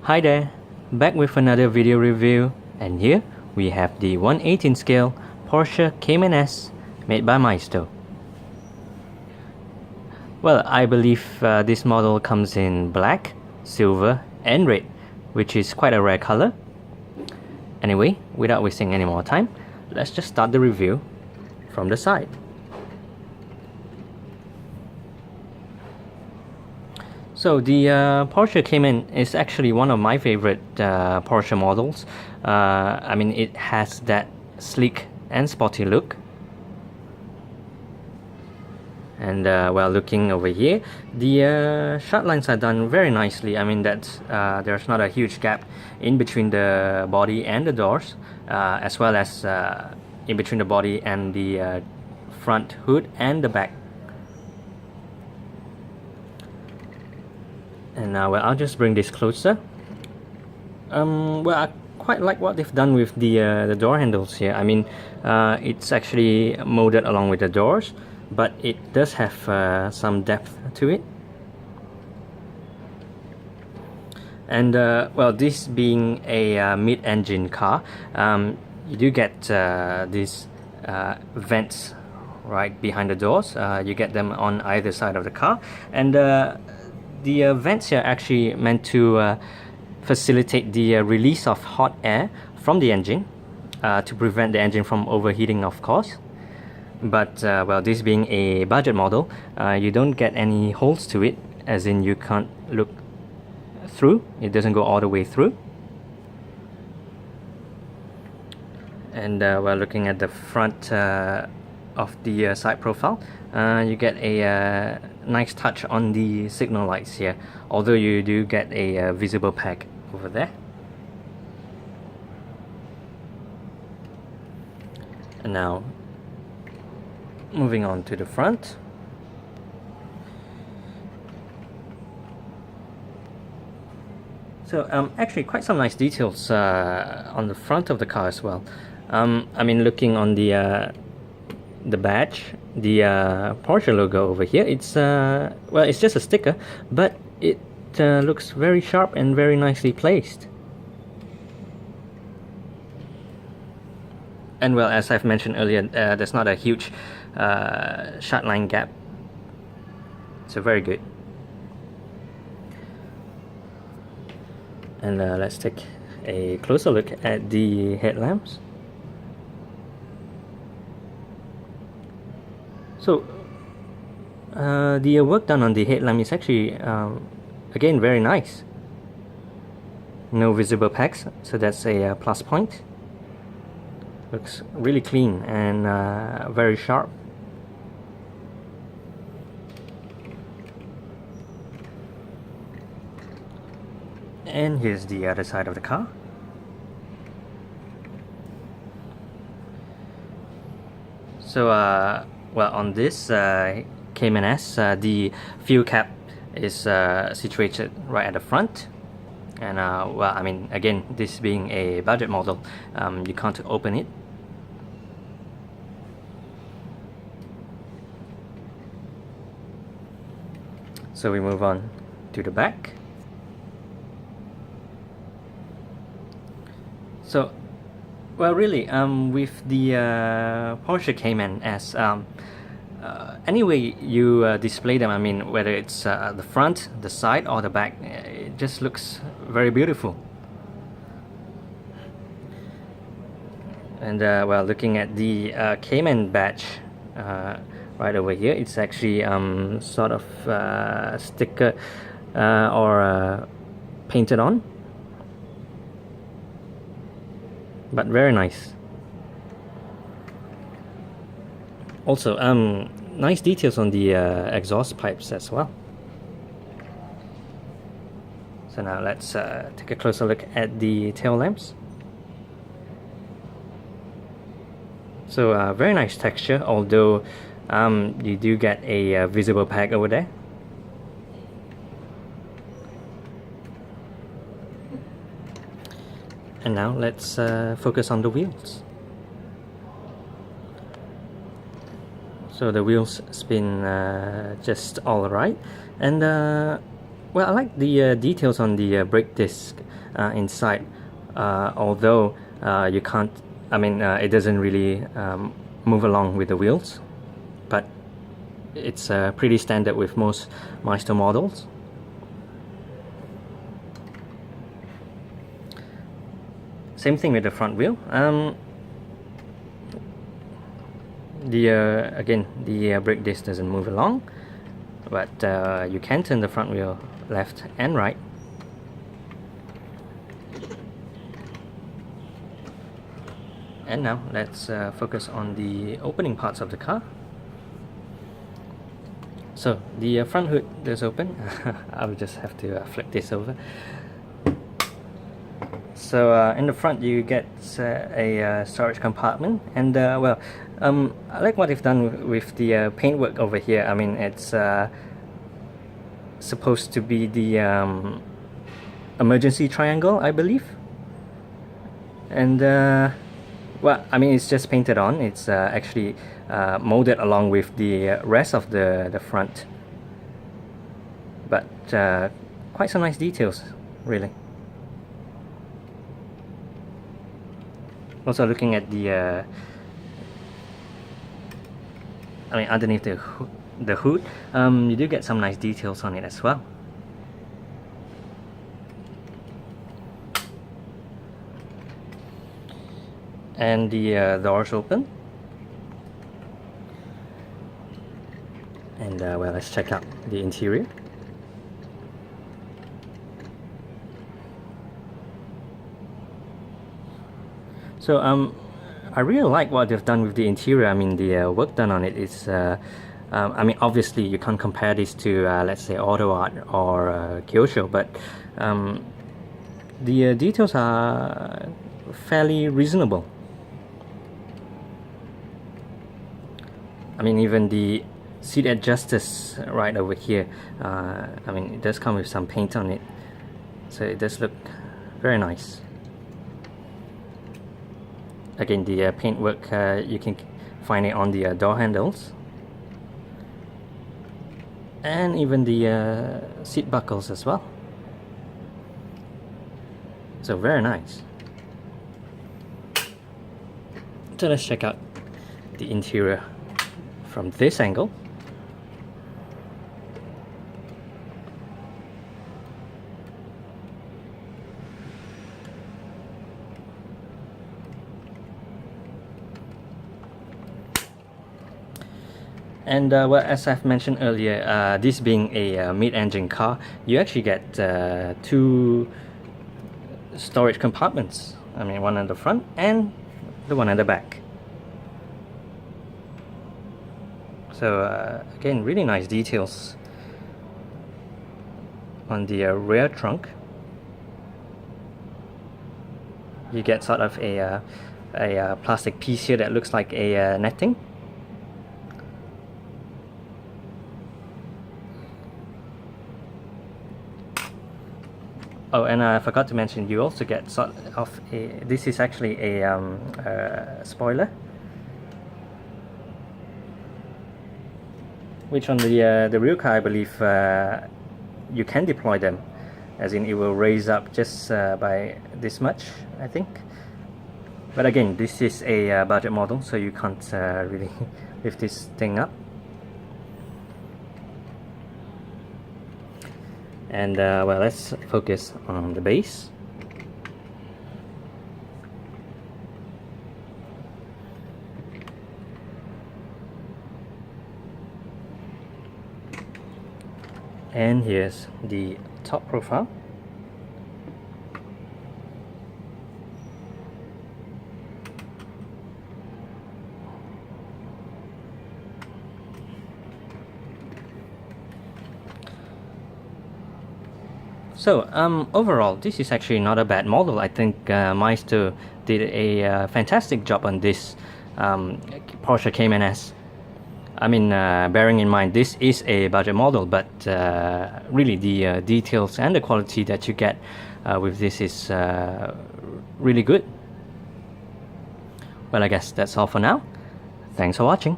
Hi there, back with another video review, and here we have the 1/18 scale Porsche Cayman S made by Maisto. Well, I believe this model comes in black, silver and red, which is quite a rare color. Anyway, without wasting any more time, let's just start the review from the side. So the Porsche Cayman is actually one of my favorite Porsche models. I mean, it has that sleek and sporty look. And well, looking over here, the shut lines are done very nicely. I mean, that's there's not a huge gap in between the body and the doors, as well as in between the body and the front hood and the back. And now, well, I'll just bring this closer. Well, I quite like what they've done with the door handles here. I mean, it's actually molded along with the doors, but it does have some depth to it. And well, this being a mid-engine car, you do get these vents right behind the doors. You get them on either side of the car, and the vents here are actually meant to facilitate the release of hot air from the engine to prevent the engine from overheating, of course. But well, this being a budget model, you don't get any holes to it, as in you can't look through. It doesn't go all the way through. And well, looking at the front of the side profile, you get a nice touch on the signal lights here, although you do get a visible pack over there. And now, moving on to the front. So actually quite some nice details on the front of the car as well. I mean, looking on the badge, the Porsche logo over here, it's well, it's just a sticker, but it looks very sharp and very nicely placed. And well, as I've mentioned earlier, there's not a huge shut line gap, so very good. And let's take a closer look at the headlamps. So the work done on the headlamp is actually again very nice. No visible packs, so that's a plus point. Looks really clean and very sharp. And here's the other side of the car. So well, on this Cayman S, the fuel cap is situated right at the front. And well, I mean, again, this being a budget model, you can't open it. So we move on to the back. So, well, really, with the Porsche Cayman S, any way you display them, I mean, whether it's the front, the side, or the back, it just looks very beautiful. And well, looking at the Cayman badge right over here, it's actually sort of sticker or painted on, but very nice. Also, nice details on the exhaust pipes as well. So now let's take a closer look at the tail lamps. So very nice texture, although you do get a visible pack over there. And now let's focus on the wheels. So the wheels spin just all right, and Well, I like the details on the brake disc inside, although you can't, I mean, it doesn't really move along with the wheels, but it's pretty standard with most Maisto models. Same thing with the front wheel. Again, the brake disc doesn't move along, but you can turn the front wheel left and right. And now let's focus on the opening parts of the car. So the front hood does open. I will just have to flip this over. So in the front you get a storage compartment, and well, I like what they've done with the paintwork over here. I mean, it's supposed to be the emergency triangle, I believe, and well, I mean, it's just painted on. It's actually molded along with the rest of the front, but quite some nice details, really. Also, looking at the I mean, underneath the hood, you do get some nice details on it as well. And the doors open, and well, let's check out the interior. So I really like what they've done with the interior. I mean, the work done on it is I mean, obviously you can't compare this to let's say Auto Art or Kyosho, but the details are fairly reasonable. I mean, even the seat adjusters right over here, I mean, it does come with some paint on it, so it does look very nice. Again, the paintwork, you can find it on the door handles, and even the seat buckles as well. So very nice. So let's check out the interior from this angle. And well, as I've mentioned earlier, this being a mid-engine car, you actually get two storage compartments. I mean, one at the front and the one at the back. So again, really nice details on the rear trunk. You get sort of a plastic piece here that looks like a netting. Oh, and I forgot to mention, you also get sort of a, this is actually a spoiler, which on the rear car, I believe you can deploy them, as in it will raise up just by this much, I think. But again, this is a budget model, so you can't really lift this thing up. And well, let's focus on the base. And here's the top profile. So overall, this is actually not a bad model. I think Maisto did a fantastic job on this Porsche Cayman S. I mean, bearing in mind this is a budget model, but really the details and the quality that you get with this is really good. Well, I guess that's all for now. Thanks for watching.